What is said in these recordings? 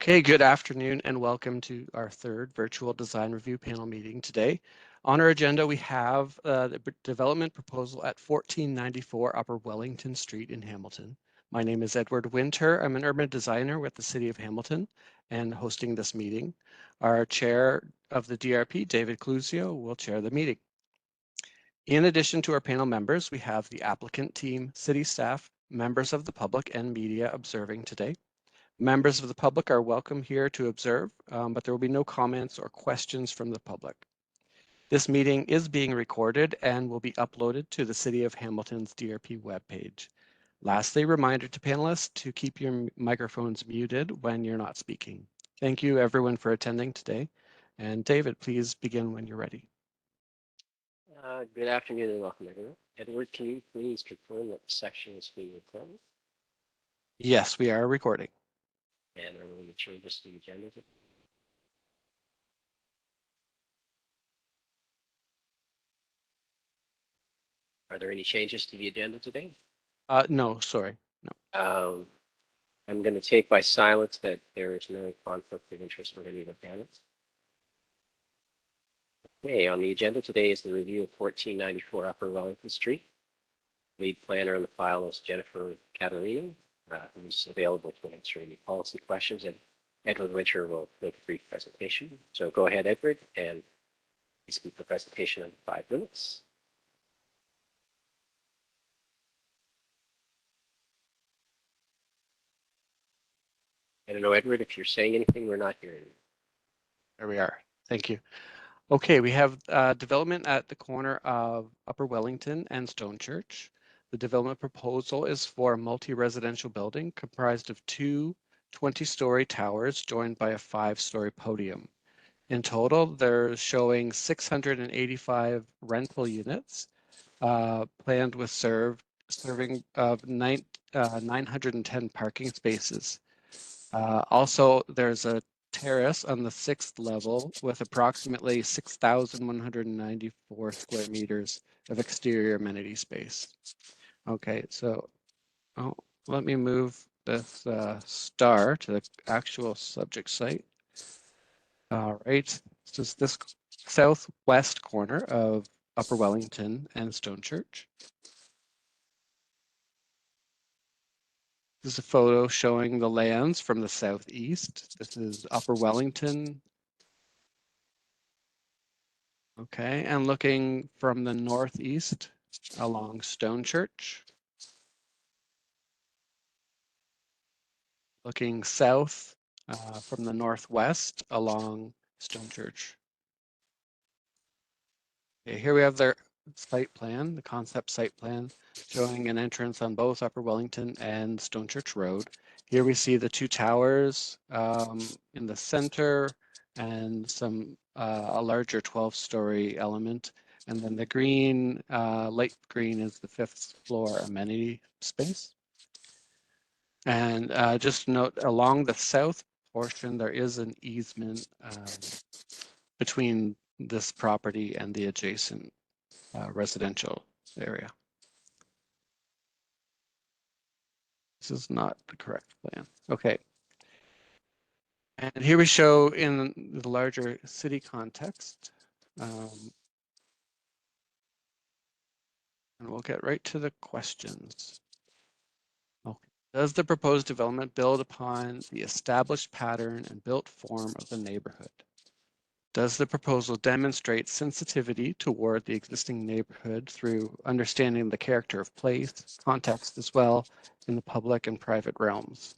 Okay, good afternoon and welcome to our third virtual design review panel meeting today. On our agenda, we have the development proposal at 1494 Upper Wellington Street in Hamilton. My name is Edward Winter. I'm an urban designer with the City of Hamilton and hosting this meeting. Our chair of the DRP, David Cluzio, will chair the meeting. In addition to our panel members, we have the applicant team, city staff, members of the public, and media observing today. Members of the public are welcome here to observe, but there will be no comments or questions from the public. This meeting is being recorded and will be uploaded to the City of Hamilton's DRP webpage. Lastly, reminder to panelists to keep your microphones muted when you're not speaking. Thank you everyone for attending today. And David, please begin when you're ready. Good afternoon and welcome everyone. Edward, can you please confirm that the section is being recorded? Yes, we are recording. And are there any changes to the agenda? Are there any changes to the agenda today? No, sorry, no. I'm going to take by silence that there is no conflict of interest with any of the panelists. Okay, on the agenda today is the review of 1494 Upper Wellington Street. Lead planner in the file is Jennifer Catalino, who's available to answer any policy questions, and Edward Winter will make a brief presentation. So go ahead, Edward, and please keep the presentation under 5 minutes. I don't know, Edward, if you're saying anything, we're not hearing you. There we are. Thank you. Okay, we have development at the corner of Upper Wellington and Stone Church. The development proposal is for a multi-residential building comprised of two 20-story towers joined by a 5-story podium. In total, they're showing 685 rental units, planned with serving of 910 parking spaces. Also, there's a terrace on the 6th level with approximately 6,194 square meters of exterior amenity space. Okay, so let me move this star to the actual subject site. All right, this is this southwest corner of Upper Wellington and Stone Church. This is a photo showing the lands from the southeast. This is Upper Wellington. Okay, and looking from the northeast along Stone Church. Looking south from the northwest along Stone Church. Okay, here we have their site plan, the concept site plan, showing an entrance on both Upper Wellington and Stone Church Road. Here we see the two towers in the center and a larger 12-story element. And then the green, light green is the 5th floor amenity space. And just note along the south portion, there is an easement between this property and the adjacent residential area. This is not the correct plan. Okay. And here we show in the larger city context. And we'll get right to the questions. Okay. Does the proposed development build upon the established pattern and built form of the neighborhood? Does the proposal demonstrate sensitivity toward the existing neighborhood through understanding the character of place, context as well in the public and private realms?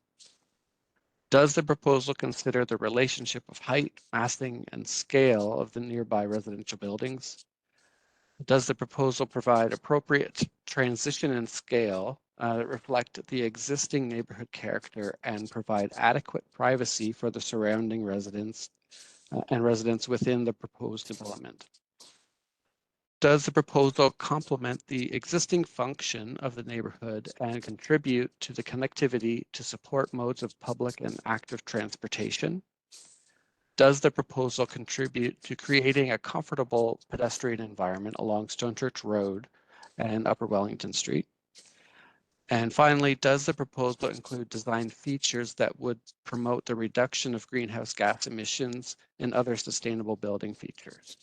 Does the proposal consider the relationship of height, massing, and scale of the nearby residential buildings? Does the proposal provide appropriate transition and scale that reflect the existing neighborhood character and provide adequate privacy for the surrounding residents and residents within the proposed development? Does the proposal complement the existing function of the neighborhood and contribute to the connectivity to support modes of public and active transportation? Does the proposal contribute to creating a comfortable pedestrian environment along Stone Church Road and Upper Wellington Street? And finally, does the proposal include design features that would promote the reduction of greenhouse gas emissions and other sustainable building features?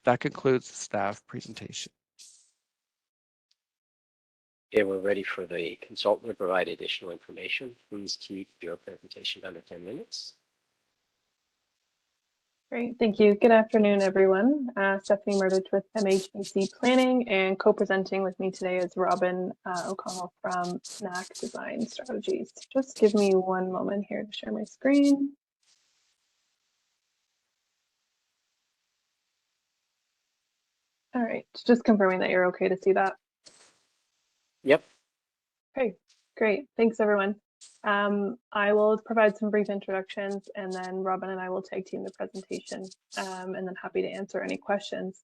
That concludes the staff presentation. Okay, we're ready for the consultant to provide additional information. Please keep your presentation under 10 minutes. Great, thank you. Good afternoon, everyone. Stephanie Murdich with MHBC Planning, and co-presenting with me today is Robin O'Connell from SNAC Design Strategies. Just give me one moment here to share my screen. All right, just confirming that you're okay to see that. Yep. Okay, great. Thanks, everyone. I will provide some brief introductions, and then Robin and I will tag team the presentation, and then happy to answer any questions.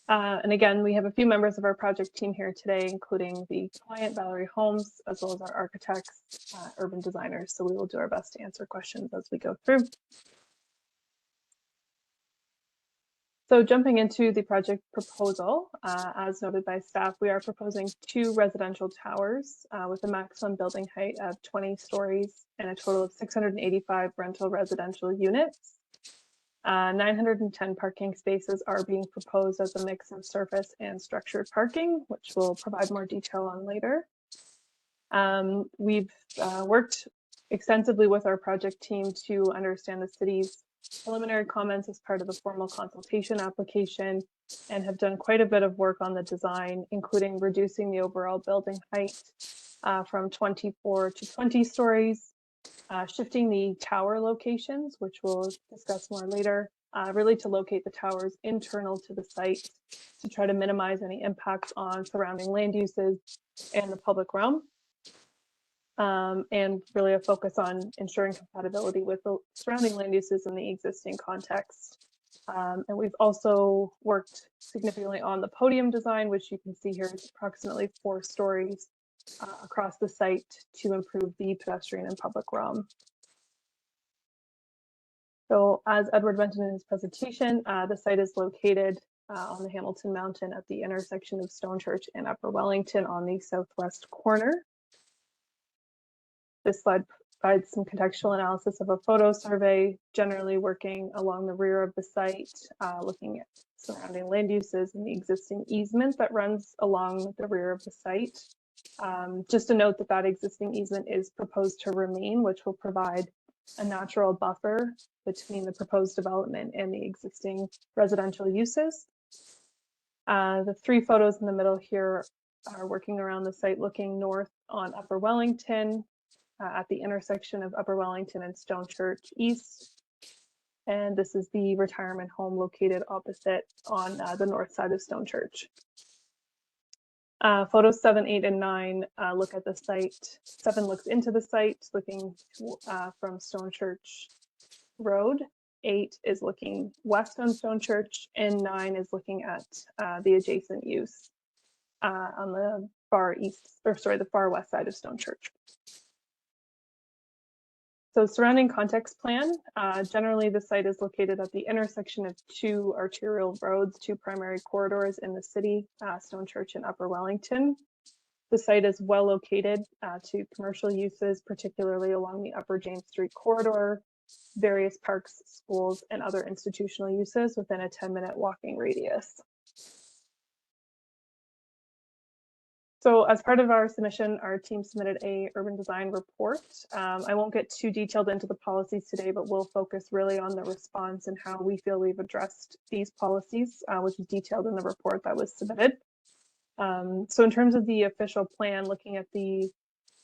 And again, we have a few members of our project team here today, including the client, Valerie Holmes, as well as our architects, urban designers. So we will do our best to answer questions as we go through. So jumping into the project proposal, as noted by staff, we are proposing 2 residential towers with a maximum building height of 20 stories and a total of 685 rental residential units. 910 parking spaces are being proposed as a mix of surface and structured parking, which we'll provide more detail on later. We've worked extensively with our project team to understand the city's preliminary comments as part of the formal consultation application, and have done quite a bit of work on the design, including reducing the overall building height from 24 to 20 stories, shifting the tower locations, which we'll discuss more later, really to locate the towers internal to the site to try to minimize any impacts on surrounding land uses and the public realm. And really a focus on ensuring compatibility with the surrounding land uses in the existing context. And we've also worked significantly on the podium design, which you can see here is approximately 4 stories across the site to improve the pedestrian and public realm. So as Edward mentioned in his presentation, the site is located on the Hamilton Mountain at the intersection of Stone Church and Upper Wellington on the southwest corner. This slide provides some contextual analysis of a photo survey, generally working along the rear of the site, looking at surrounding land uses and the existing easement that runs along the rear of the site. Just to note that that existing easement is proposed to remain, which will provide a natural buffer between the proposed development and the existing residential uses. The 3 photos in the middle here are working around the site looking north on Upper Wellington, at the intersection of Upper Wellington and Stone Church East. And this is the retirement home located opposite on the north side of Stone Church. Photos 7, 8, and 9 look at the site. 7 looks into the site, looking from Stone Church Road. 8 is looking west on Stone Church, and 9 is looking at the adjacent use on the far east, or sorry, the far west side of Stone Church. So surrounding context plan, generally the site is located at the intersection of 2 arterial roads, 2 primary corridors in the city, Stone Church and Upper Wellington. The site is well located to commercial uses, particularly along the Upper James Street corridor, various parks, schools, and other institutional uses within a 10-minute walking radius. So as part of our submission, our team submitted a urban design report. I won't get too detailed into the policies today, but we'll focus really on the response and how we feel we've addressed these policies, which is detailed in the report that was submitted. So in terms of the official plan, looking at the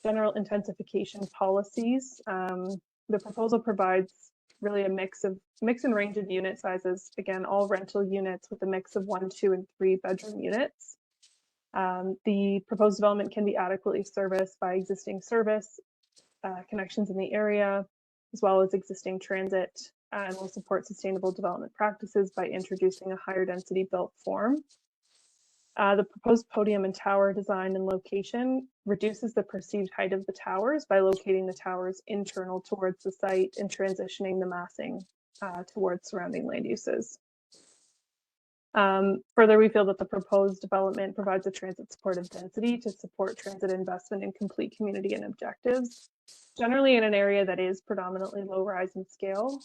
general intensification policies, the proposal provides really a mix and range of unit sizes. Again, all rental units with a mix of 1, 2, and 3 bedroom units. The proposed development can be adequately serviced by existing service connections in the area, as well as existing transit, and will support sustainable development practices by introducing a higher density built form. The proposed podium and tower design and location reduces the perceived height of the towers by locating the towers internal towards the site and transitioning the massing towards surrounding land uses. Further, we feel that the proposed development provides a transit supportive density to support transit investment in complete community and objectives. Generally in an area that is predominantly low rise in scale,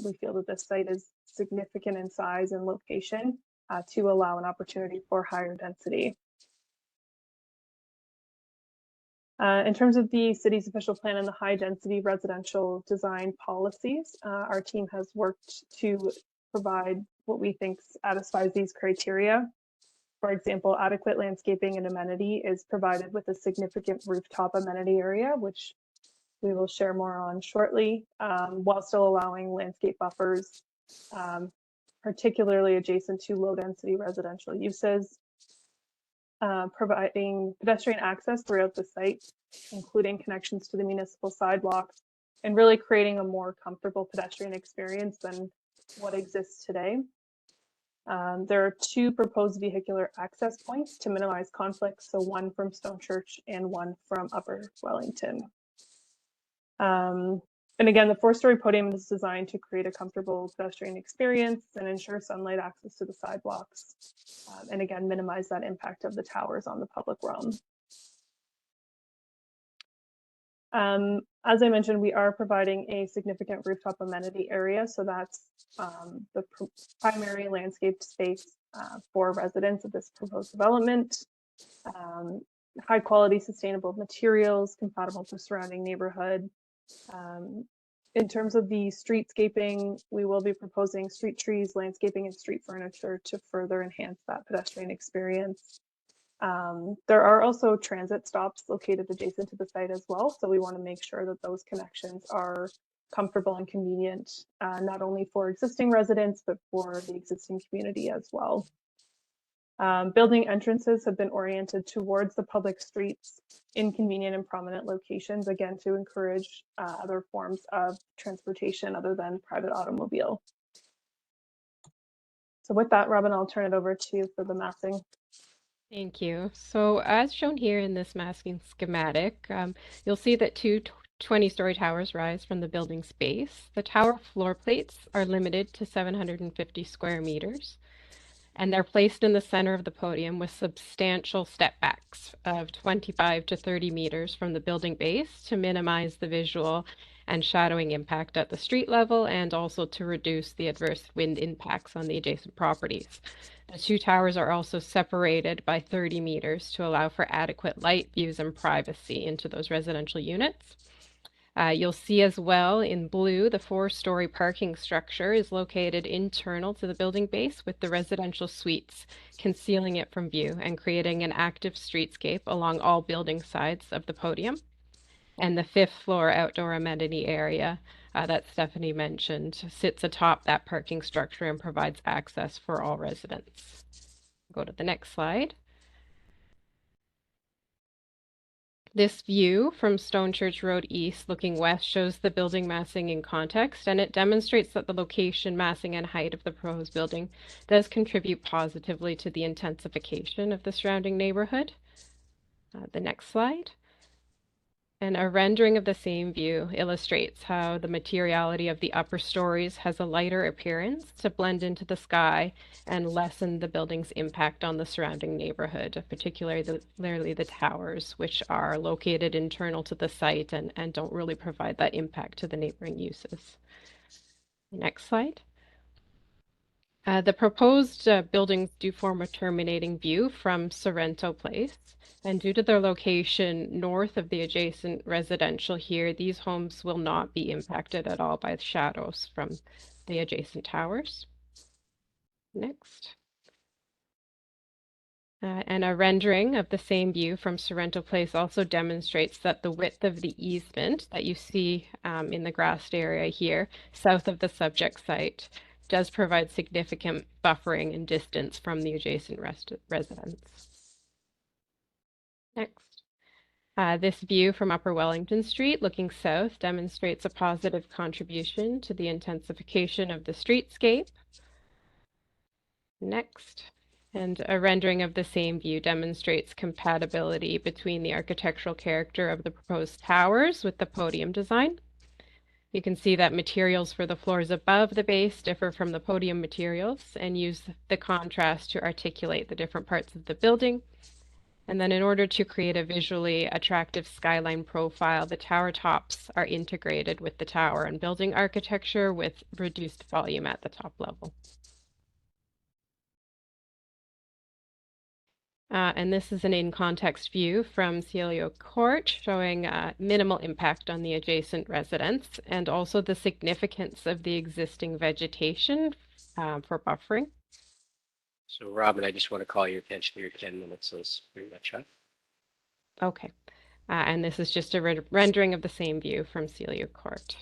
we feel that this site is significant in size and location to allow an opportunity for higher density. In terms of the city's official plan and the high density residential design policies, our team has worked to provide what we think satisfies these criteria. For example, adequate landscaping and amenity is provided with a significant rooftop amenity area, which we will share more on shortly, while still allowing landscape buffers, particularly adjacent to low density residential uses. Providing pedestrian access throughout the site, including connections to the municipal sidewalks, and really creating a more comfortable pedestrian experience than what exists today. There are 2 proposed vehicular access points to minimize conflicts, so one from Stone Church and one from Upper Wellington. And again, the 4-story podium is designed to create a comfortable pedestrian experience and ensure sunlight access to the sidewalks. And again, minimize that impact of the towers on the public realm. As I mentioned, we are providing a significant rooftop amenity area. So that's the primary landscaped space for residents of this proposed development. High quality sustainable materials compatible with the surrounding neighborhood. In terms of the streetscaping, we will be proposing street trees, landscaping, and street furniture to further enhance that pedestrian experience. There are also transit stops located adjacent to the site as well, so we want to make sure that those connections are comfortable and convenient, not only for existing residents, but for the existing community as well. Building entrances have been oriented towards the public streets in convenient and prominent locations, again, to encourage other forms of transportation other than private automobile. So with that, Robin, I'll turn it over to you for the massing. Thank you. So as shown here in this masking schematic, you'll see that 2 20-story towers rise from the building space. The tower floor plates are limited to 750 square meters. And they're placed in the center of the podium with substantial step backs of 25 to 30 meters from the building base to minimize the visual and shadowing impact at the street level and also to reduce the adverse wind impacts on the adjacent properties. The 2 towers are also separated by 30 meters to allow for adequate light, views, and privacy into those residential units. You'll see as well in blue, the 4-story parking structure is located internal to the building base with the residential suites concealing it from view and creating an active streetscape along all building sides of the podium. And the 5th floor outdoor amenity area that Stephanie mentioned sits atop that parking structure and provides access for all residents. Go to the next slide. This view from Stone Church Road East looking west shows the building massing in context, and it demonstrates that the location, massing, and height of the proposed building does contribute positively to the intensification of the surrounding neighborhood. The next slide. And a rendering of the same view illustrates how the materiality of the upper stories has a lighter appearance to blend into the sky and lessen the building's impact on the surrounding neighborhood, particularly the towers, which are located internal to the site and don't really provide that impact to the neighboring uses. Next slide. The proposed buildings do form a terminating view from Sorrento Place. And due to their location north of the adjacent residential here, these homes will not be impacted at all by the shadows from the adjacent towers. Next. And a rendering of the same view from Sorrento Place also demonstrates that the width of the easement that you see in the grassed area here, south of the subject site, does provide significant buffering and distance from the adjacent residents. Next. This view from Upper Wellington Street looking south demonstrates a positive contribution to the intensification of the streetscape. Next. And a rendering of the same view demonstrates compatibility between the architectural character of the proposed towers with the podium design. You can see that materials for the floors above the base differ from the podium materials and use the contrast to articulate the different parts of the building. And then in order to create a visually attractive skyline profile, the tower tops are integrated with the tower and building architecture with reduced volume at the top level. And this is an in-context view from Celio Court showing minimal impact on the adjacent residents and also the significance of the existing vegetation for buffering. So Robin, I just want to call your attention to your 10 minutes is pretty much up. Okay. And this is just a rendering of the same view from Celio Court.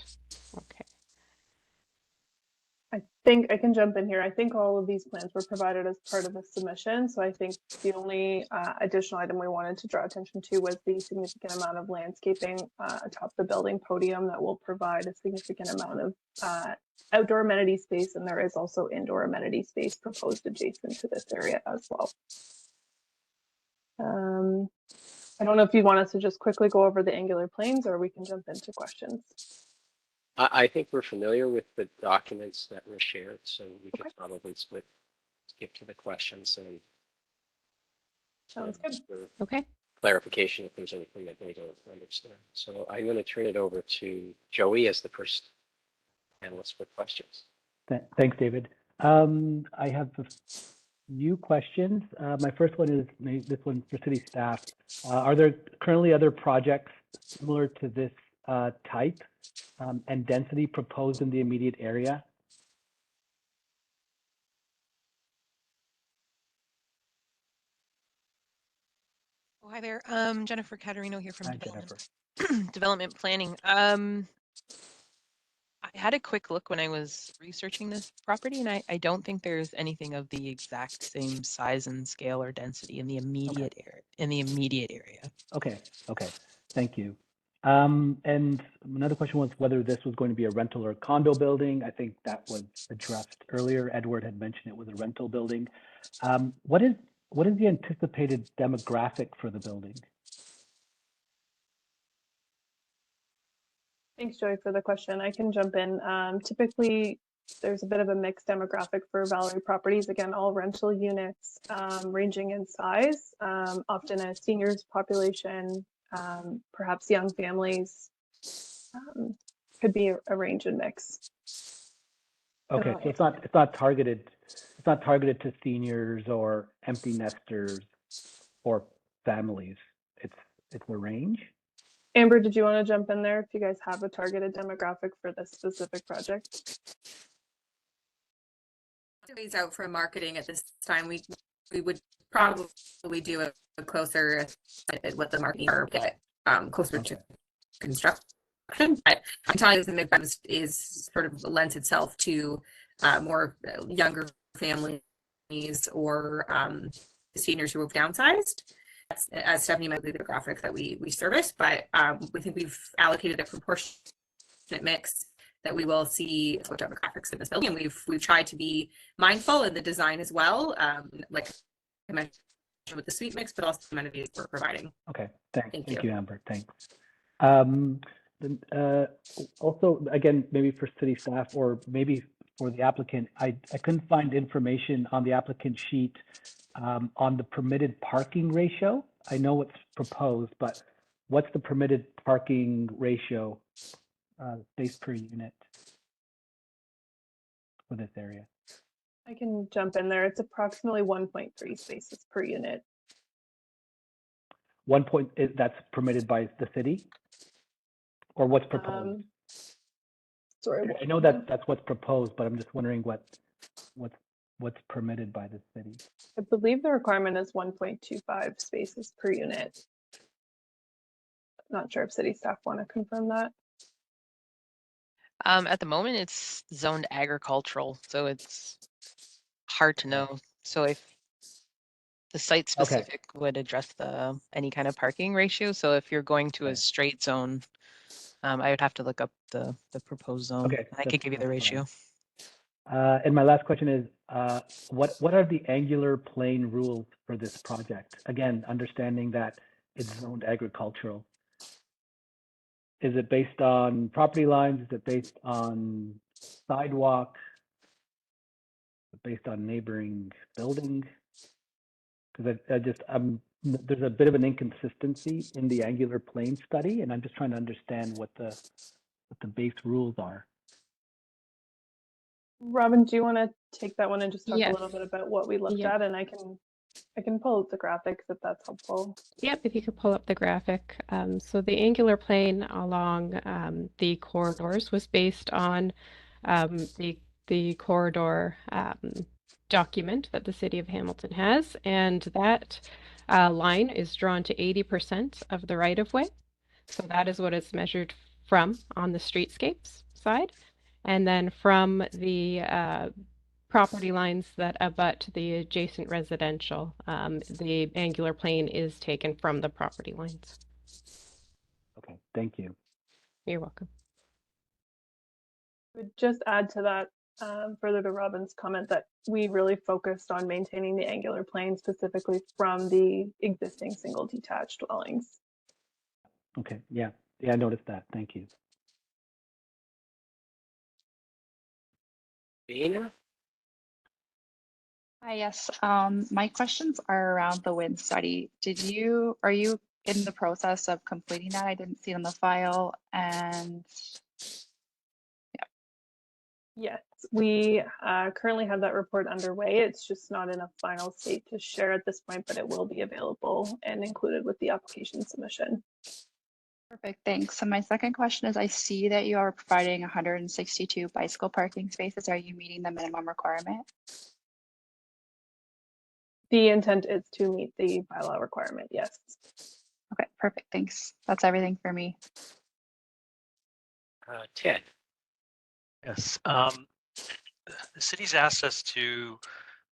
Okay. I think I can jump in here. I think all of these plans were provided as part of the submission. So I think the only additional item we wanted to draw attention to was the significant amount of landscaping atop the building podium that will provide a significant amount of outdoor amenity space. And there is also indoor amenity space proposed adjacent to this area as well. I don't know if you want us to just quickly go over the angular planes or we can jump into questions. I think we're familiar with the documents that were shared, so we could probably skip to the questions and Sounds good. Okay. Clarification if there's anything that they don't understand. So I'm going to turn it over to Joey as the first panelist for questions. Thanks, David. I have a few questions. My first one is this one for city staff. Are there currently other projects similar to this type and density proposed in the immediate area? Oh, hi there. Jennifer Caterino here from Hi, Development Planning. I had a quick look when I was researching this property, and I don't think there's anything of the exact same size and scale or density in the immediate area. Okay. Thank you. And another question was whether this was going to be a rental or condo building. I think that was addressed earlier. Edward had mentioned it was a rental building. What is the anticipated demographic for the building? Thanks, Joey, for the question. I can jump in. Typically, there's a bit of a mixed demographic for Valerie properties. Again, all rental units ranging in size, often a seniors population, perhaps young families, could be a range and mix. Okay, so it's not targeted to seniors or empty nesters or families. It's a range. Amber, did you want to jump in there if you guys have a targeted demographic for this specific project? Ways out for marketing at this time. We would probably do a closer at what the marketing are get closer to construction. But I'm telling you, the Midwest is sort of lends itself to more younger families or seniors who have downsized. As Stephanie might be the graphic that we service, but we think we've allocated a proportionate mix that we will see demographics in this building. And we've tried to be mindful in the design as well, like I mentioned with the suite mix, but also the amenities we're providing. Okay, thank you, Amber. Thanks. Also, again, maybe for city staff or maybe for the applicant, I couldn't find information on the applicant sheet on the permitted parking ratio. I know what's proposed, but what's the permitted parking ratio, space per unit for this area? I can jump in there. It's approximately 1.3 spaces per unit. That's permitted by the city, or what's proposed? Sorry, I know that's what's proposed, but I'm just wondering what's permitted by the city. I believe the requirement is 1.25 spaces per unit. Not sure if city staff want to confirm that. At the moment, it's zoned agricultural, so it's hard to know. So if the site specific would address any kind of parking ratio. So if you're going to a straight zone, I would have to look up the proposed zone. Okay, I could give you the ratio. And my last question is, what are the angular plane rules for this project? Again, understanding that it's zoned agricultural. Is it based on property lines? Is it based on sidewalk? Is it based on neighboring building? Because there's a bit of an inconsistency in the angular plane study, and I'm just trying to understand what the base rules are. Robin, do you want to take that one and just talk a little Yes. bit about what we looked Yep. at, and I can pull up the graphics if that's helpful. Yep, if you could pull up the graphic. So the angular plane along the corridors was based on the corridor document that the city of Hamilton has, and that line is drawn to 80% of the right-of-way. So that is what it's measured from on the streetscapes side. And then from the property lines that abut the adjacent residential, the angular plane is taken from the property lines. Okay, thank you. You're welcome. I would just add to that, further to Robin's comment, that we really focused on maintaining the angular plane specifically from the existing single detached dwellings. Okay, yeah, I noticed that. Thank you. Dana? Hi, yes. My questions are around the wind study. Are you in the process of completing that? I didn't see it on the file. And Yes, we currently have that report underway. It's just not in a final state to share at this point, but it will be available and included with the application submission. perfect, thanks. So my second question is, I see that you are providing 162 bicycle parking spaces. Are you meeting the minimum requirement? The intent is to meet the bylaw requirement, yes. Okay, perfect, thanks. That's everything for me. Ted? Yes. The city's asked us to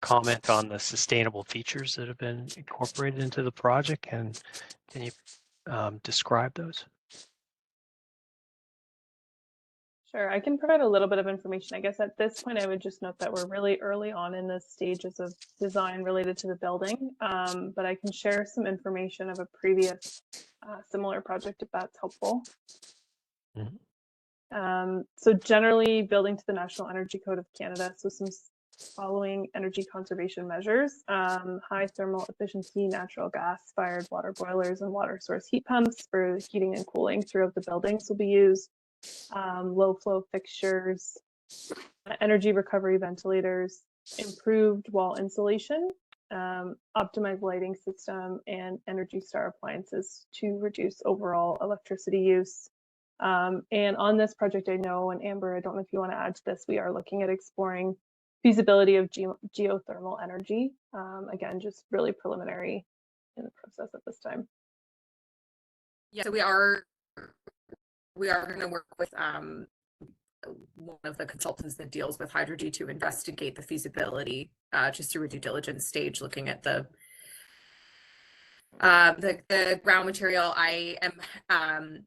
comment on the sustainable features that have been incorporated into the project, and can you describe those? Sure, I can provide a little bit of information. I guess at this point, I would just note that we're really early on in the stages of design related to the building, but I can share some information of a previous similar project if that's helpful. So generally building to the National Energy Code of Canada, so some following energy conservation measures: high thermal efficiency natural gas fired water boilers and water source heat pumps for heating and cooling throughout the buildings will be used. Low flow fixtures, energy recovery ventilators, improved wall insulation, optimized lighting system, and Energy Star appliances to reduce overall electricity use. And on this project, I know, and Amber, I don't know if you want to add to this, we are looking at exploring feasibility of geothermal energy. Again, just really preliminary in the process at this time. Yeah, so we are going to work with one of the consultants that deals with Hydrogy to investigate the feasibility, just through a due diligence stage, looking at the ground material. I am,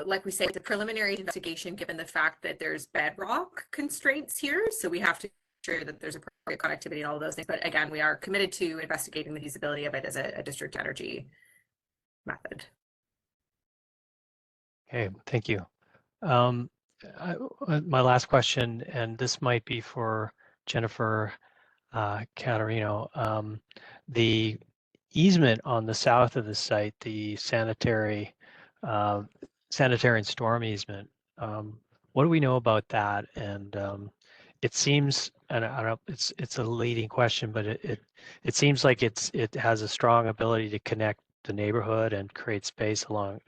like we say, the preliminary investigation, given the fact that there's bedrock constraints here, so we have to ensure that there's appropriate connectivity and all of those things. But again, we are committed to investigating the feasibility of it as a district energy method. Okay, thank you. My last question, and this might be for Jennifer Caterino. The easement on the south of the site, the sanitary and storm easement, what do we know about that? And it seems, and I don't know, it's a leading question, but it seems like it has a strong ability to connect the neighborhood and create space along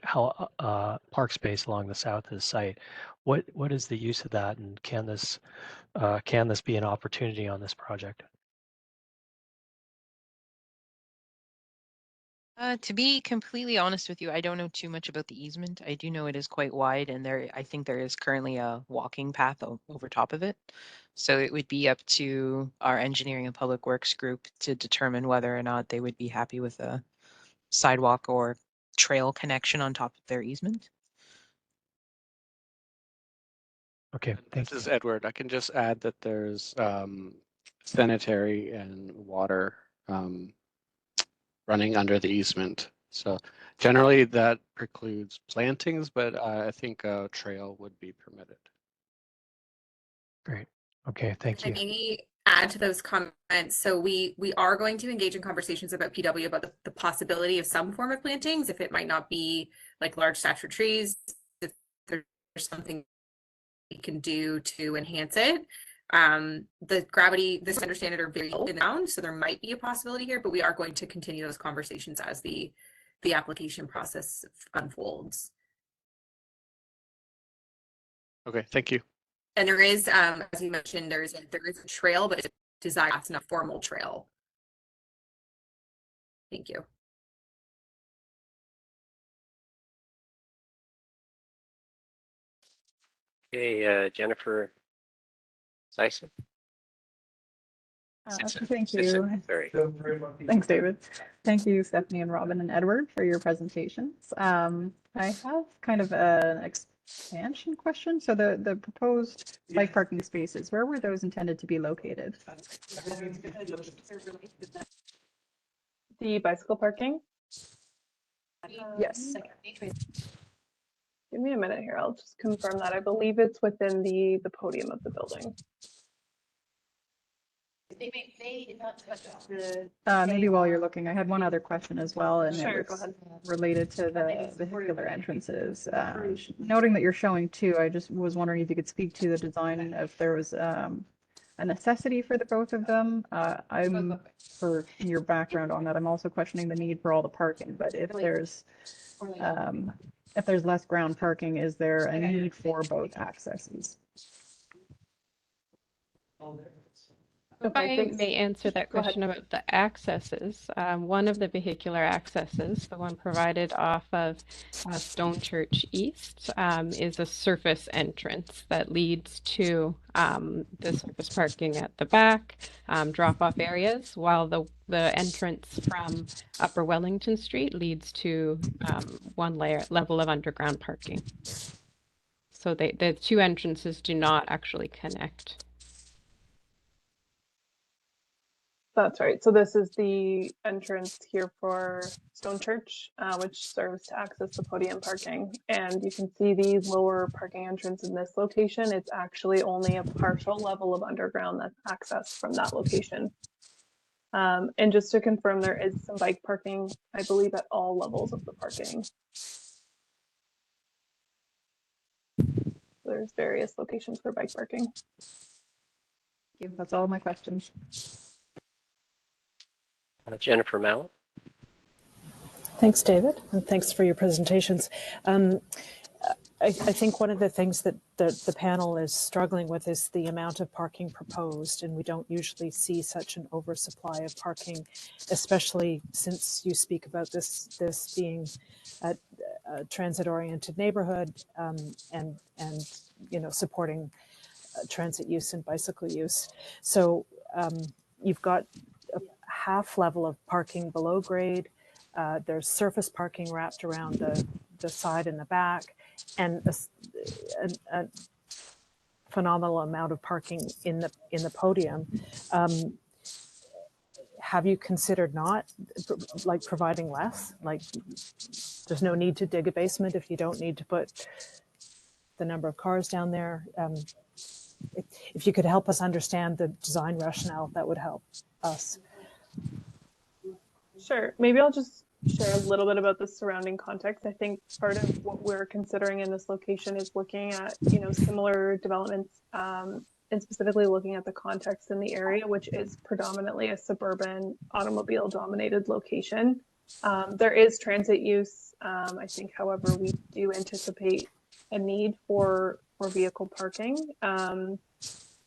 park space along the south of the site. What is the use of that, and can this be an opportunity on this project? To be completely honest with you, I don't know too much about the easement. I do know it is quite wide, and I think there is currently a walking path over top of it. So it would be up to our engineering and public works group to determine whether or not they would be happy with a sidewalk or trail connection on top of their easement. Okay, This is Edward. I can just add that there's sanitary and water running under the easement So generally that precludes plantings, but I think a trail would be permitted. Great. Okay, thank you. Maybe add to those comments. So we are going to engage in conversations about PW about the possibility of some form of plantings, if it might not be like large stature trees, if there's something we can do to enhance it. The gravity, this understand it are very low in the ground, so there might be a possibility here, but we are going to continue those conversations as the application process unfolds. Okay, thank you. And there is, as you mentioned, there is a trail, but it's designed as a formal trail. Thank you. Okay, Jennifer Sison. Thank you. Sorry. Thanks, David. Thank you, Stephanie and Robin and Edward, for your presentations. I have kind of an expansion question. So the proposed bike parking spaces, where were those intended to be located? The bicycle parking? Yes. Give me a minute here. I'll just confirm that. I believe it's within the podium of the building. Maybe while you're looking, I had one other question as well, and Sure, it go was ahead. related to the vehicular entrances. Noting that you're showing two, I just was wondering if you could speak to the design, if there was a necessity for the both of them. I'm, for your background on that, I'm also questioning the need for all the parking, but if there's less ground parking, is there a need for both accesses? If I may answer that question about the accesses, one of the vehicular accesses, the one provided off of Stone Church East, is a surface entrance that leads to the surface parking at the back, drop-off areas, while the entrance from Upper Wellington Street leads to one level of underground parking. So the two entrances do not actually connect. That's right. So this is the entrance here for Stone Church, which serves to access the podium parking. And you can see the lower parking entrance in this location. It's actually only a partial level of underground that's accessed from that location. And just to confirm, there is some bike parking, I believe, at all levels of the parking. There's various locations for bike parking. That's all my questions. Jennifer Mallett. Thanks, David, and thanks for your presentations. I think one of the things that the panel is struggling with is the amount of parking proposed, and we don't usually see such an oversupply of parking, especially since you speak about this being a transit-oriented neighborhood, and supporting transit use and bicycle use. So you've got a half level of parking below grade. There's surface parking wrapped around the side and the back, and a phenomenal amount of parking in the podium. Have you considered not providing less? Like, there's no need to dig a basement if you don't need to put the number of cars down there. If you could help us understand the design rationale, that would help us. Sure. Maybe I'll just share a little bit about the surrounding context. I think part of what we're considering in this location is looking at, similar developments, and specifically looking at the context in the area, which is predominantly a suburban automobile dominated location. There is transit use. I think, however, we do anticipate a need for vehicle parking.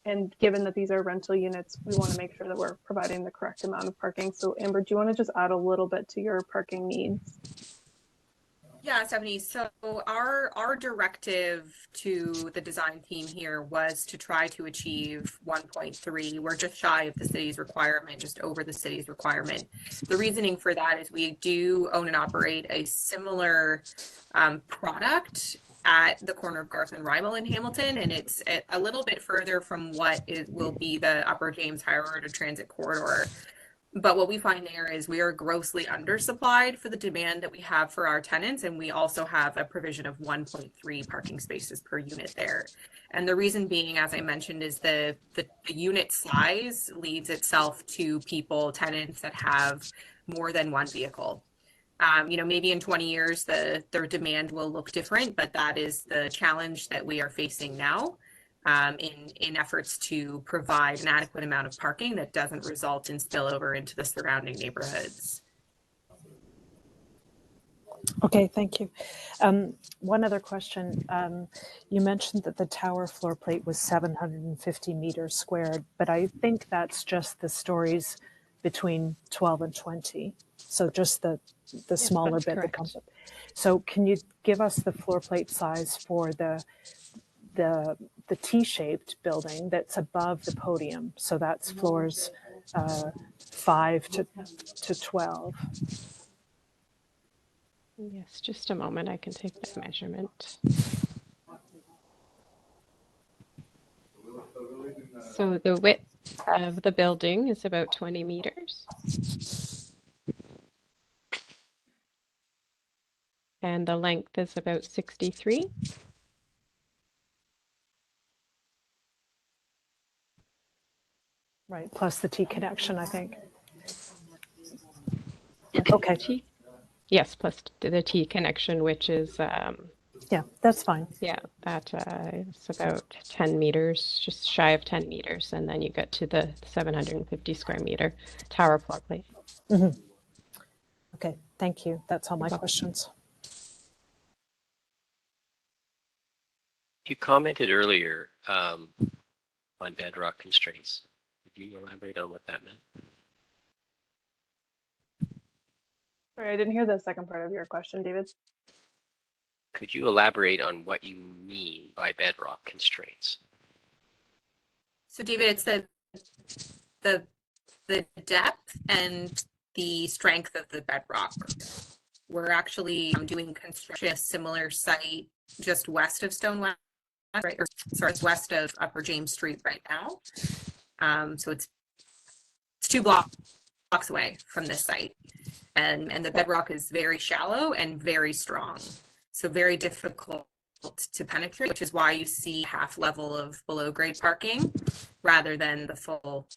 And given that these are rental units, we want to make sure that we're providing the correct amount of parking. So Amber, do you want to just add a little bit to your parking needs? Yeah, Stephanie. So our directive to the design team here was to try to achieve 1.3. We're just shy of the city's requirement, just over the city's requirement. The reasoning for that is we do own and operate a similar product at the corner of Garth and Rimal in Hamilton, and it's a little bit further from what will be the Upper James High Road or Transit Corridor. But what we find there is we are grossly undersupplied for the demand that we have for our tenants. And we also have a provision of 1.3 parking spaces per unit there. And the reason being, as I mentioned, is the unit size leads itself to people, tenants that have more than one vehicle. Maybe in 20 years, their demand will look different, but that is the challenge that we are facing now. In efforts to provide an adequate amount of parking that doesn't result in spillover into the surrounding neighborhoods. Okay, thank you. One other question. You mentioned that the tower floor plate was 750 meters squared, but I think that's just the stories between 12 and 20. So just the smaller bit that comes up. So can you give us the floor plate size for the T-shaped building that's above the podium? So that's floors 5 to 12. Yes, just a moment. I can take that measurement. So the width of the building is about 20 meters. And the length is about 63. Right, plus the T connection, I think. Yeah. Okay. Yes, plus the T connection, which is yeah, that's fine. Yeah, that it's about 10 meters, just shy of 10 meters, and then you get to the 750 square meter tower floor plate. Mm-hmm. Okay, thank you. That's all my questions. You commented earlier on bedrock constraints. Could you elaborate on what that meant? Sorry, I didn't hear the second part of your question, David. Could you elaborate on what you mean by bedrock constraints? So David, it's the depth and the strength of the bedrock. We're actually doing construction a similar site just west of Stonewest, right? Or sorry, it's west of Upper James Street right now. So it's 2 blocks away from this site. And the bedrock is very shallow and very strong. So very difficult to penetrate, which is why you see half level of below grade parking rather than the full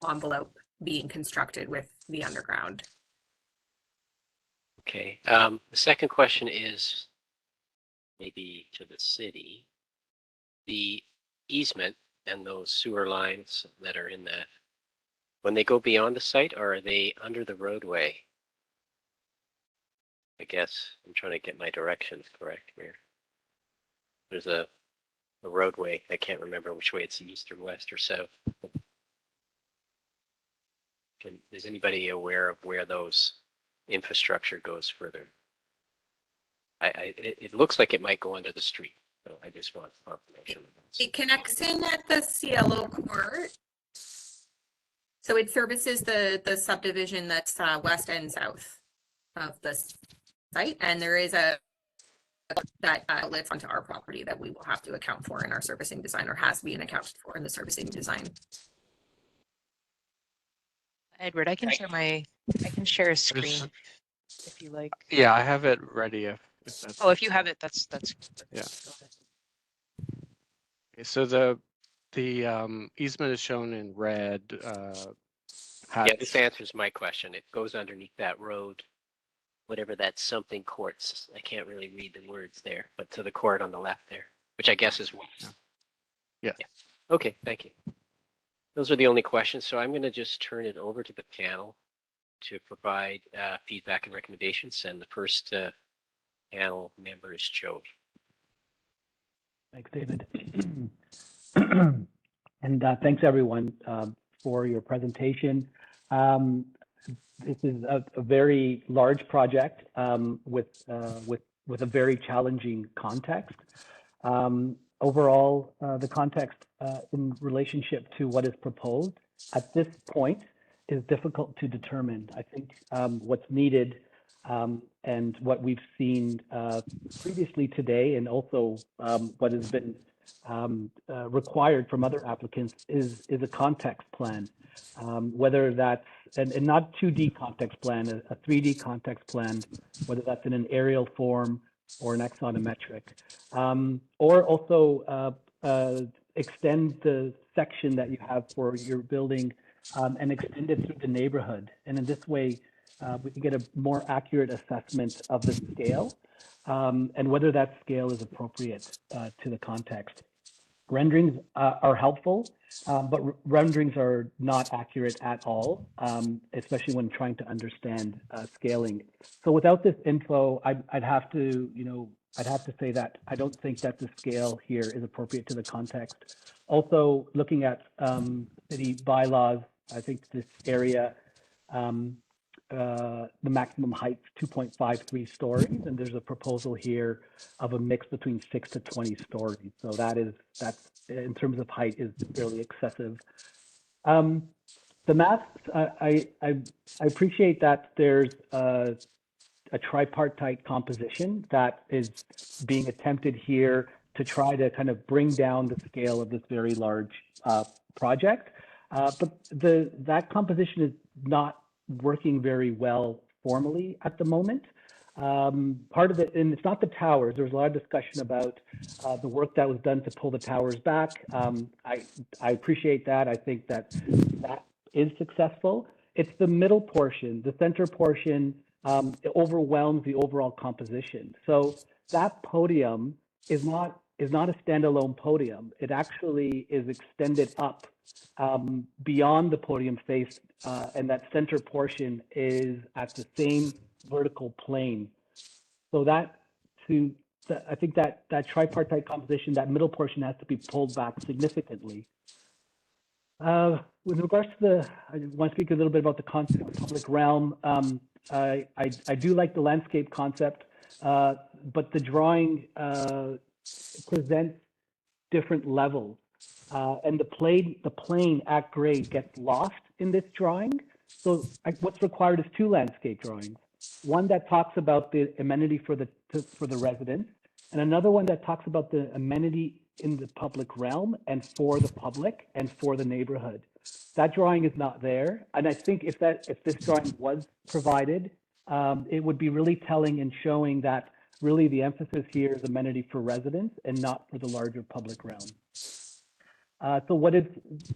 envelope being constructed with the underground. Okay. The second question is maybe to the city. The easement and those sewer lines that are in that, when they go beyond the site, or are they under the roadway? I guess I'm trying to get my directions correct here. There's a roadway. I can't remember which way it's east or west or south. Is anybody aware of where those infrastructure goes further? It looks like it might go under the street. So I just want confirmation. It connects in at the Cielo Court. So it services the subdivision that's west and south of the site. And there is that outlets onto our property that we will have to account for in our servicing design, or has been accounted for in the servicing design. Edward, I can share a screen if you like. Yeah, I have it ready if that's if you have it, that's yeah. Okay, so the easement is shown in red. Yeah, this answers my question. It goes underneath that road, whatever that something courts. I can't really read the words there, but to the court on the left there, which I guess is west. Yeah. Okay, thank you. Those are the only questions. So I'm going to just turn it over to the panel to provide feedback and recommendations. And the first panel member is Joe. Thanks, David. And thanks, everyone, for your presentation. This is a very large project with a very challenging context. Overall, the context in relationship to what is proposed at this point is difficult to determine. I think what's needed And what we've seen previously today, and also what has been required from other applicants, is a context plan, whether that's, and not 2D context plan, a 3D context plan, whether that's in an aerial form or an axonometric, or also extend the section that you have for your building and extend it through the neighborhood. And in this way, we can get a more accurate assessment of the scale and whether that scale is appropriate to the context. Renderings are helpful, but renderings are not accurate at all, especially when trying to understand scaling. So without this info, I'd have to, I'd have to say that I don't think that the scale here is appropriate to the context. Also, looking at city bylaws, I think this area, the maximum height 2.53 stories, and there's a proposal here of a mix between 6 to 20 stories. So that's in terms of height is fairly excessive. The math, I appreciate that there's a tripartite composition that is being attempted here to try to kind of bring down the scale of this very large project. But that composition is not working very well formally at the moment. Part of it, and it's not the towers, there was a lot of discussion about the work that was done to pull the towers back. I appreciate that. I think that is successful. It's the middle portion, the center portion, it overwhelms the overall composition. So that podium is not a standalone podium. It actually is extended up beyond the podium face, and that center portion is at the same vertical plane. So I think that tripartite composition, that middle portion has to be pulled back significantly. With regards to I want to speak a little bit about the concept of public realm. I do like the landscape concept, but the drawing presents different levels. And the plane at grade gets lost in this drawing. So what's required is 2 landscape drawings. One that talks about the amenity for the residents, and another one that talks about the amenity in the public realm and for the public and for the neighborhood. That drawing is not there. And I think if this drawing was provided, it would be really telling and showing that really the emphasis here is amenity for residents and not for the larger public realm. So what is,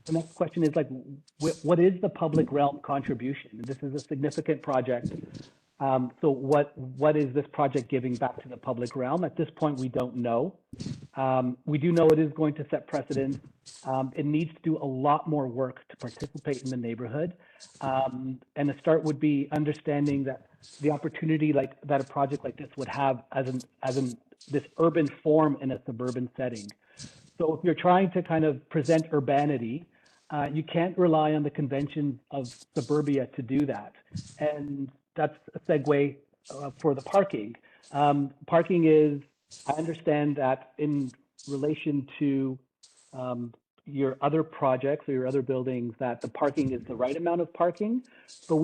the next question is like, what is the public realm contribution? This is a significant project. So what is this project giving back to the public realm? At this point, we don't know. We do know it is going to set precedents. It needs to do a lot more work to participate in the neighborhood. And the start would be understanding that the opportunity that a project like this would have as in this urban form in a suburban setting. So if you're trying to kind of present urbanity, you can't rely on the convention of suburbia to do that. And that's a segue for the parking. Parking is, I understand that in relation to your other projects or your other buildings, that the parking is the right amount of parking. But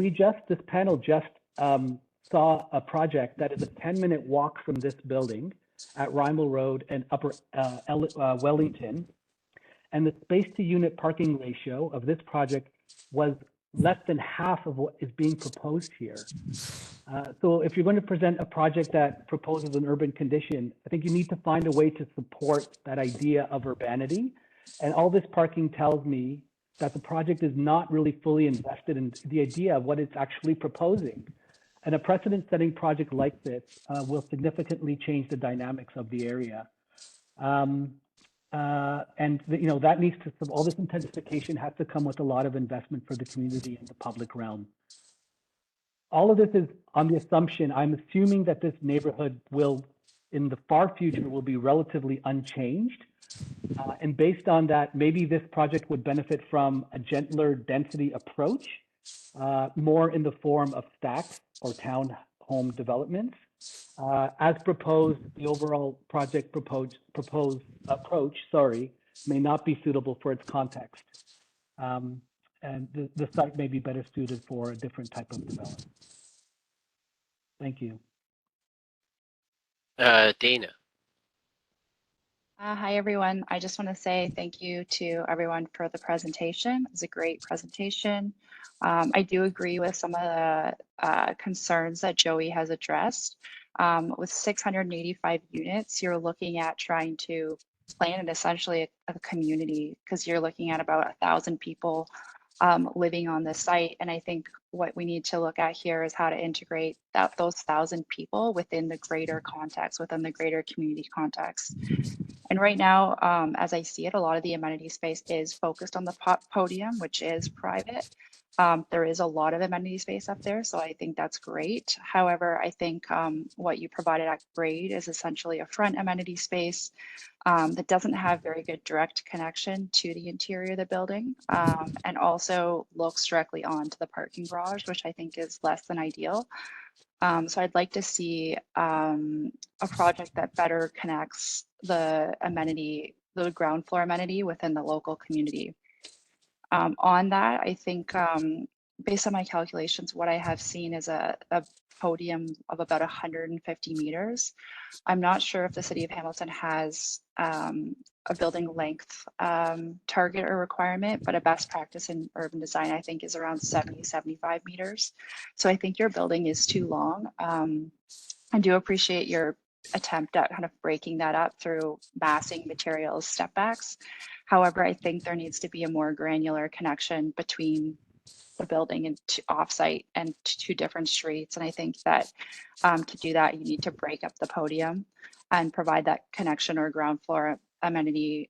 this panel just saw a project that is a 10-minute walk from this building at Rymel Road and Upper Wellington. And the space to unit parking ratio of this project was less than half of what is being proposed here. So if you're going to present a project that proposes an urban condition, I think you need to find a way to support that idea of urbanity. And all this parking tells me that the project is not really fully invested in the idea of what it's actually proposing. And a precedent-setting project like this will significantly change the dynamics of the area. That needs to, all this intensification has to come with a lot of investment for the community and the public realm. All of this is on the assumption, I'm assuming that this neighborhood will, in the far future, will be relatively unchanged. And based on that, maybe this project would benefit from a gentler density approach, more in the form of stacks or town home developments. As proposed, the overall project proposed approach, may not be suitable for its context. And the site may be better suited for a different type of development. Thank you. Dana. Hi, everyone. I just want to say thank you to everyone for the presentation. It was a great presentation. I do agree with some of the concerns that Joey has addressed. With 685 units, you're looking at trying to plan essentially a community, because you're looking at about 1,000 people living on the site. And I think what we need to look at here is how to integrate those 1,000 people within the greater context, within the greater community context. And right now, as I see it, a lot of the amenity space is focused on the podium, which is private. There is a lot of amenity space up there, so I think that's great. However, I think what you provided at grade is essentially a front amenity space that doesn't have very good direct connection to the interior of the building, and also looks directly onto the parking garage, which I think is less than ideal. So I'd like to see a project that better connects the amenity, the ground floor amenity within the local community. On that, I think based on my calculations, what I have seen is a podium of about 150 meters. I'm not sure if the city of Hamilton has a building length target or requirement, but a best practice in urban design, I think, is around 70, 75 meters. So I think your building is too long. I do appreciate your attempt at kind of breaking that up through massing materials, step backs. However, I think there needs to be a more granular connection between the building and offsite and two different streets. And I think that to do that, you need to break up the podium and provide that connection or ground floor amenity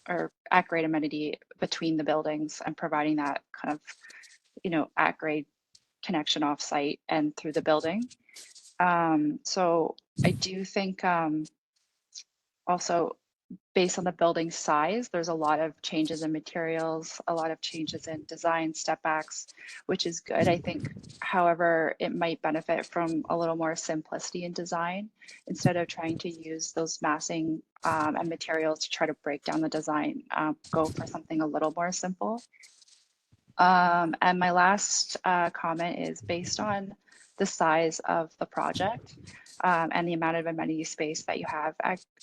or at grade amenity between the buildings, and providing that kind of, you know, at grade connection offsite and through the building. So I do think also, based on the building size, there's a lot of changes in materials, a lot of changes in design, step backs, which is good, I think. However, it might benefit from a little more simplicity in design instead of trying to use those massing and materials to try to break down the design. Go for something a little more simple. And my last comment is based on the size of the project and the amount of amenity space that you have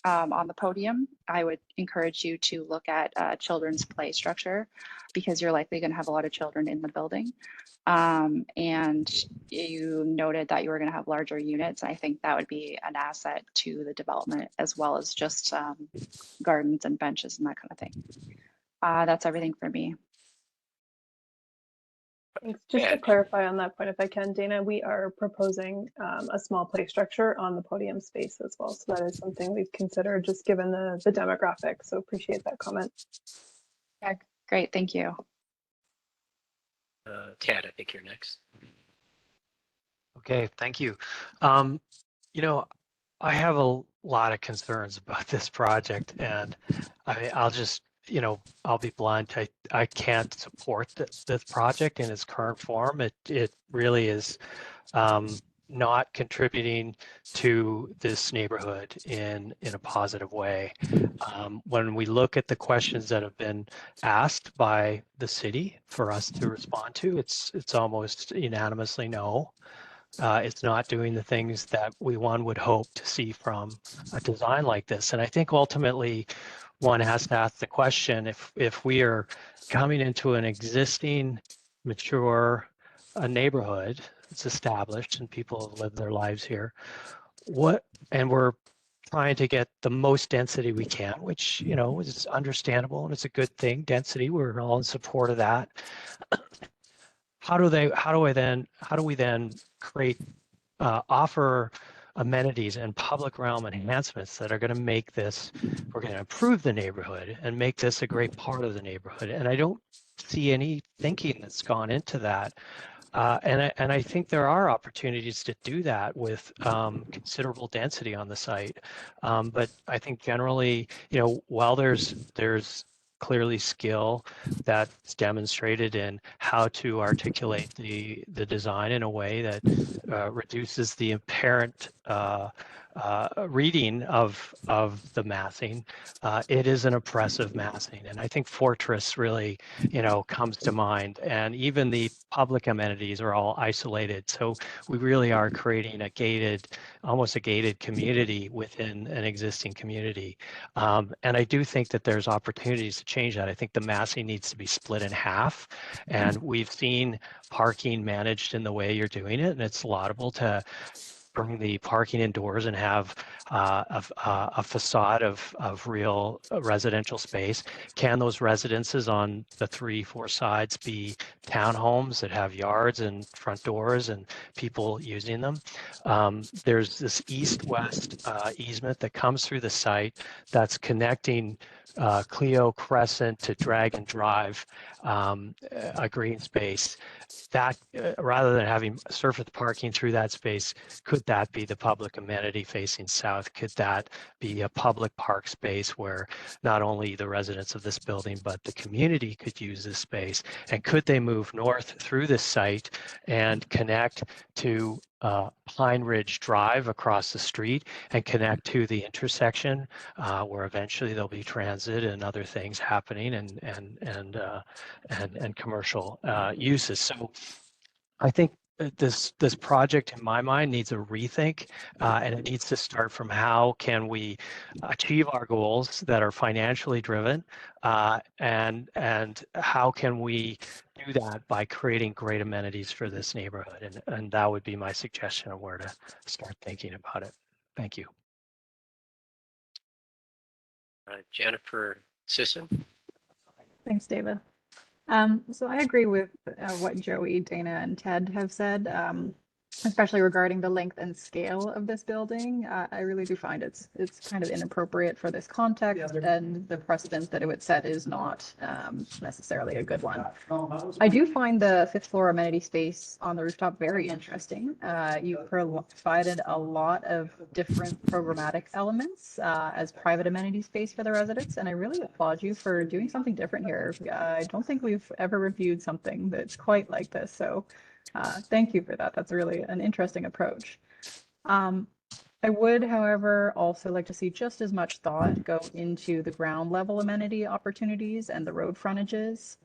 on the podium. I would encourage you to look at children's play structure, because you're likely going to have a lot of children in the building. And you noted that you were going to have larger units. I think that would be an asset to the development, as well as just gardens and benches and that kind of thing. That's everything for me. Thanks. Just to clarify on that point, if I can, Dana, we are proposing a small play structure on the podium space as well. So that is something we've considered, just given the demographics. So appreciate that comment. Yeah, great. Thank you. Ted, I think you're next. Okay, thank you. You know, I have a lot of concerns about this project, and I'll just, you know, I'll be blunt. I can't support this project in its current form. It really is not contributing to this neighborhood in a positive way. When we look at the questions that have been asked by the city for us to respond to, it's almost unanimously no. It's not doing the things that one would hope to see from a design like this. And I think ultimately one has to ask the question, if we are coming into an existing mature neighborhood, it's established and people have lived their lives here, and we're trying to get the most density we can, which, you know, is understandable and it's a good thing, density, we're all in support of that. How do we then create, offer amenities and public realm enhancements that are going to make this, we're going to improve the neighborhood and make this a great part of the neighborhood? And I don't see any thinking that's gone into that. And I think there are opportunities to do that with considerable density on the site. But I think generally, you know, while there's clearly skill that's demonstrated in how to articulate the design in a way that reduces the apparent reading of the massing, it is an oppressive massing, and I think Fortress really, comes to mind. And even the public amenities are all isolated, so we really are creating almost a gated community within an existing community. And I do think that there's opportunities to change that. I think the massing needs to be split in half, and we've seen parking managed in the way you're doing it, and it's laudable to bring the parking indoors and have a facade of real residential space. Can those residences on the 3-4 sides be townhomes that have yards and front doors and people using them? There's this east-west easement that comes through the site that's connecting Clio Crescent to Dragon Drive, a green space. That rather than having surface parking through that space, could that be the public amenity facing south? Could that be a public park space where not only the residents of this building, but the community could use this space? And could they move north through this site and connect to Pine Ridge Drive across the street and connect to the intersection where eventually there'll be transit and other things happening and commercial uses. So I think this project, in my mind, needs a rethink, and it needs to start from how can we achieve our goals that are financially driven, and how can we do that by creating great amenities for this neighborhood, and that would be my suggestion of where to start thinking about it. Thank you. Jennifer Sisson. Thanks, David. So I agree with what Joey, Dana, and Ted have said, especially regarding the length and scale of this building. I really do find it's kind of inappropriate for this context, and the precedent that it would set is not necessarily a good one. I do find the 5th floor amenity space on the rooftop very interesting. You provided a lot of different programmatic elements as private amenity space for the residents, and I really applaud you for doing something different here. I don't think we've ever reviewed something that's quite like this, so thank you for that. That's really an interesting approach. I would, however, also like to see just as much thought go into the ground level amenity opportunities and the road frontages,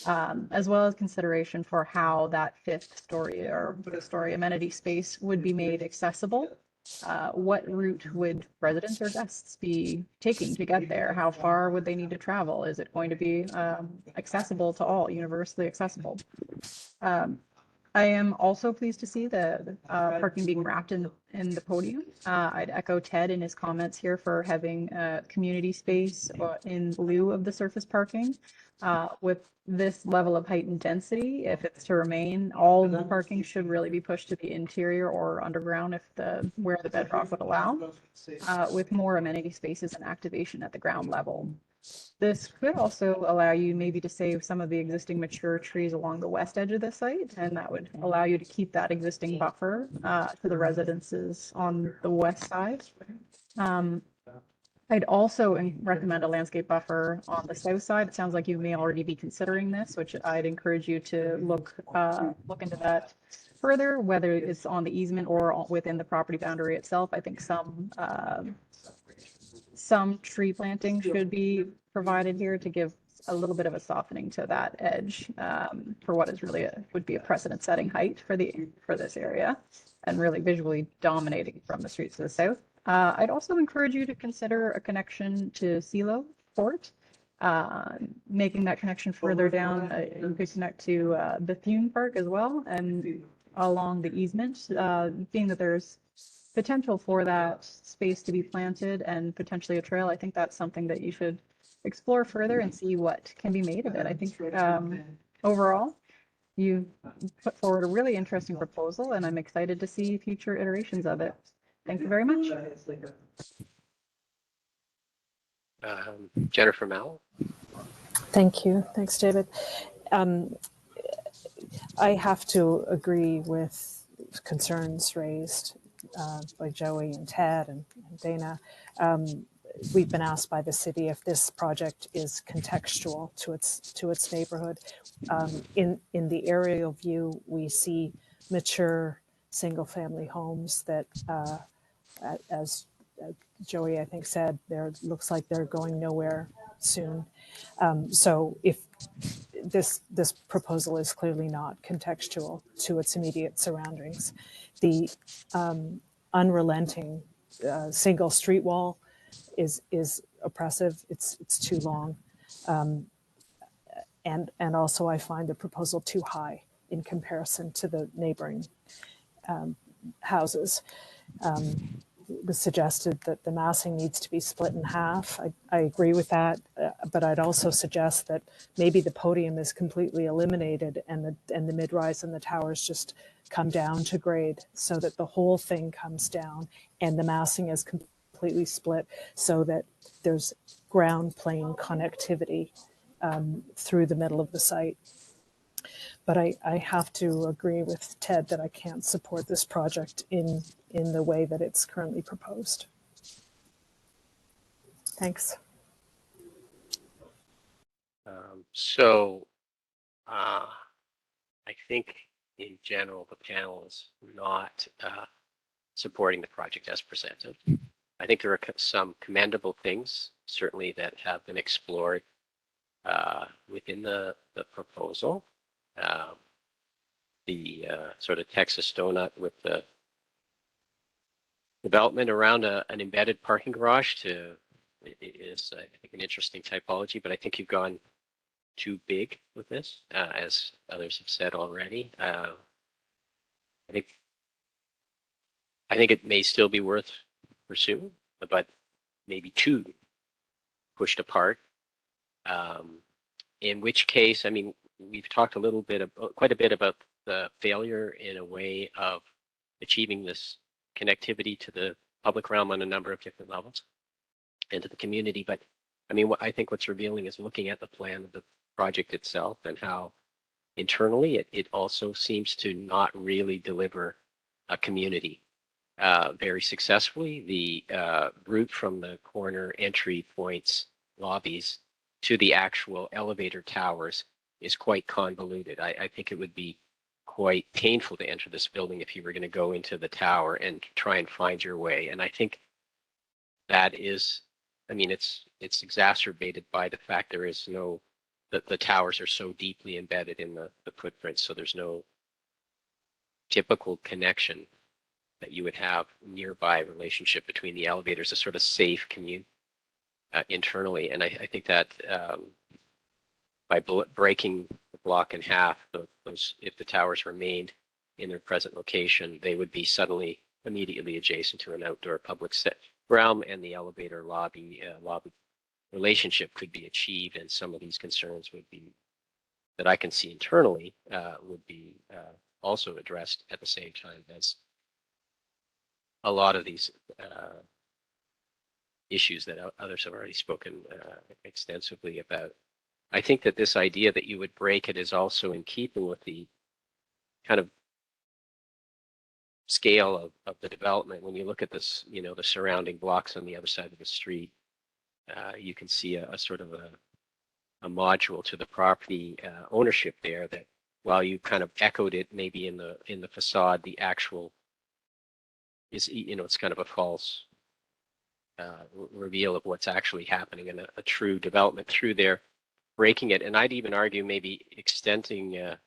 as well as consideration for how that 5th story or 5th story amenity space would be made accessible. What route would residents or guests be taking to get there? How far would they need to travel? Is it going to be accessible to all, universally accessible? I am also pleased to see the parking being wrapped in the podium. I'd echo Ted in his comments here for having community space in lieu of the surface parking. With this level of height and density, if it's to remain, all of the parking should really be pushed to the interior or underground if where the bedrock would allow, with more amenity spaces and activation at the ground level. This could also allow you maybe to save some of the existing mature trees along the west edge of the site, and that would allow you to keep that existing buffer to the residences on the west side. I'd also recommend a landscape buffer on the south side. It sounds like you may already be considering this, which I'd encourage you to look into that further, whether it's on the easement or within the property boundary itself. I think some tree planting should be provided here to give a little bit of a softening to that edge for what is really would be a precedent-setting height for this area, and really visually dominating from the streets to the south. I'd also encourage you to consider a connection to Silo Fort, making that connection further down. You could connect to Bethune Park as well, and along the easement, being that there's potential for that space to be planted and potentially a trail. I think that's something that you should explore further and see what can be made of it. I think overall, you've put forward a really interesting proposal, and I'm excited to see future iterations of it. Thank you very much. Jennifer Mallon. Thank you. Thanks, David. I have to agree with concerns raised by Joey and Ted and Dana. We've been asked by the city if this project is contextual to its neighborhood. In the aerial view, we see mature single-family homes that As Joey, I think, said, there looks like they're going nowhere soon. So if this proposal is clearly not contextual to its immediate surroundings, the unrelenting single street wall is oppressive. It's too long, and also I find the proposal too high in comparison to the neighboring houses. It was suggested that the massing needs to be split in half. I agree with that, but I'd also suggest that maybe the podium is completely eliminated and the mid-rise and the towers just come down to grade so that the whole thing comes down and the massing is completely split so that there's ground plane connectivity through the middle of the site. But I have to agree with Ted that I can't support this project in the way that it's currently proposed. Thanks. I think in general, the panel is not supporting the project as presented. I think there are some commendable things, certainly, that have been explored within the proposal. The sort of Texas donut with the development around an embedded parking garage is, I think, an interesting typology, but I think you've gone too big with this, as others have said already. I think it may still be worth pursuing, but maybe too pushed apart. In which case, I mean, we've talked quite a bit about the failure in a way of achieving this connectivity to the public realm on a number of different levels and to the community. But I mean, I think what's revealing is looking at the plan of the project itself and how internally it also seems to not really deliver a community very successfully. The route from the corner entry points, lobbies, to the actual elevator towers is quite convoluted. I think it would be quite painful to enter this building if you were going to go into the tower and try and find your way. And I think that is, I mean, it's exacerbated by the fact there is no, the towers are so deeply embedded in the footprint, so there's no typical connection that you would have nearby relationship between the elevators, a sort of safe commune internally. And I think that by breaking the block in half, those, if the towers remained in their present location, they would be suddenly immediately adjacent to an outdoor public realm, and the elevator lobby relationship could be achieved, and some of these concerns would be, that I can see internally, would be also addressed at the same time as a lot of these issues that others have already spoken extensively about. I think that this idea that you would break it is also in keeping with the kind of scale of the development. When you look at this, you know, the surrounding blocks on the other side of the street, you can see a sort of a module to the property ownership there that, while you kind of echoed it maybe in the facade, the actual is, you know, it's kind of a false reveal of what's actually happening, and a true development through there, breaking it. And I'd even argue maybe extending, I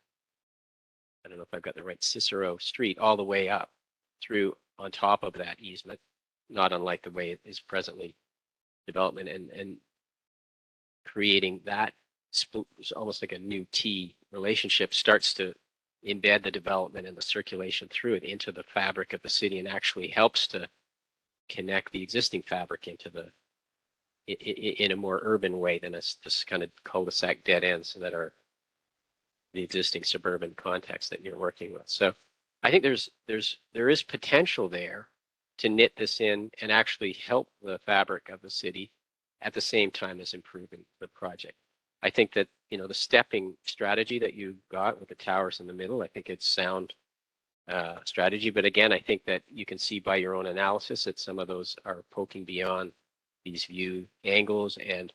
don't know if I've got the right, Cicero Street all the way up through on top of that easement, not unlike the way it is presently development, and creating that almost like a new T relationship, starts to embed the development and the circulation through it into the fabric of the city, and actually helps to connect the existing fabric into the in a more urban way than this kind of cul-de-sac dead ends that are the existing suburban context that you're working with. So I think there is potential there to knit this in and actually help the fabric of the city at the same time as improving the project. I think that, you know, the stepping strategy that you got with the towers in the middle, I think it's sound strategy. But again, I think that you can see by your own analysis that some of those are poking beyond these view angles, and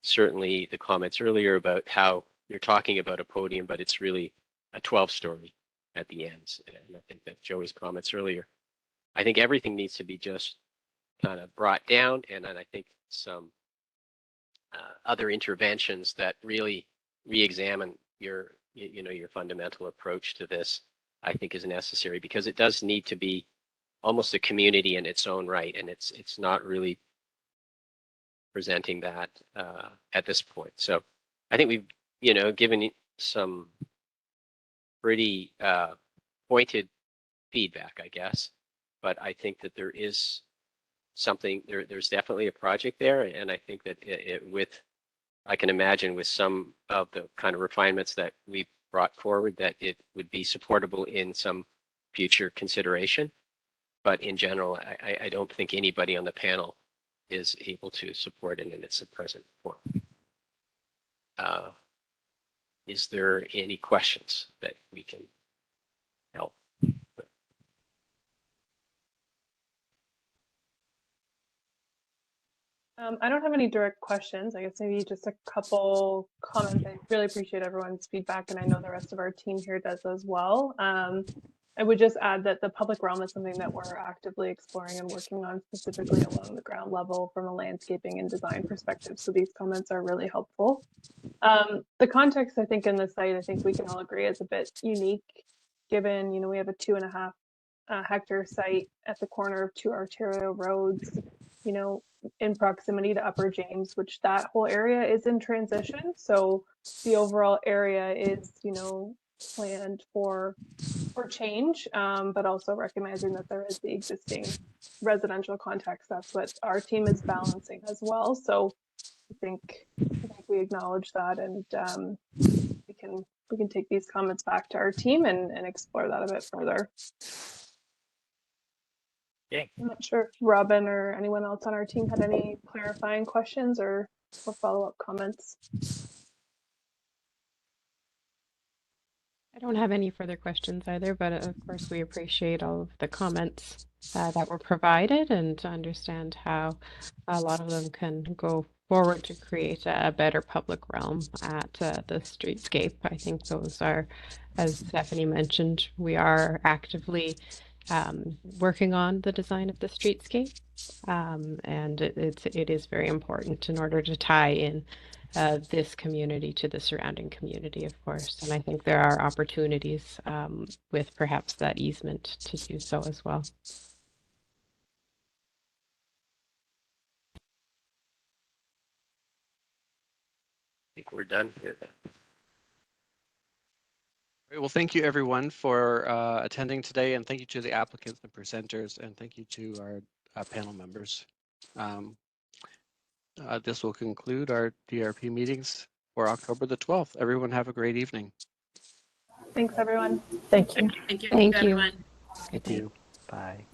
certainly the comments earlier about how you're talking about a podium, but it's really a 12-story at the ends. And I think that Joey's comments earlier I think everything needs to be just kind of brought down, and then I think some other interventions that really re-examine your your fundamental approach to this, I think, is necessary, because it does need to be almost a community in its own right, and it's not really presenting that at this point. So I think we've given some pretty pointed feedback, I guess, but I think that there is something there's definitely a project there, and I think that I can imagine with some of the kind of refinements that we brought forward that it would be supportable in some future consideration. But in general, I don't think anybody on the panel is able to support it in its present form. Is there any questions that we can help? I don't have any direct questions. I guess maybe just a couple comments. I really appreciate everyone's feedback, and I know the rest of our team here does as well. I would just add that the public realm is something that we're actively exploring and working on, specifically along the ground level from a landscaping and design perspective. So these comments are really helpful. The context, I think, in the site, I think we can all agree is a bit unique, given we have a 2.5 hectare site at the corner of 2 arterial roads, in proximity to Upper James, which that whole area is in transition. So the overall area is, planned for change, but also recognizing that there is the existing residential context. That's what our team is balancing as well. So I think we acknowledge that, and we can take these comments back to our team and explore that a bit further. Yeah. I'm not sure if Robin or anyone else on our team had any clarifying questions or follow-up comments. I don't have any further questions either, but of course we appreciate all of the comments that were provided, and to understand how a lot of them can go forward to create a better public realm at the streetscape. I think those are, as Stephanie mentioned, we are actively working on the design of the streetscape, and it is very important in order to tie in this community to the surrounding community, of course. And I think there are opportunities with perhaps that easement to do so as well. I think we're done here. Great. Well, thank you everyone for attending today, and thank you to the applicants and presenters, and thank you to our panel members. This will conclude our DRP meetings for October the 12th. Everyone have a great evening. Thanks, everyone. Thank you. Thank you, Thank you. everyone. Thank you. Bye.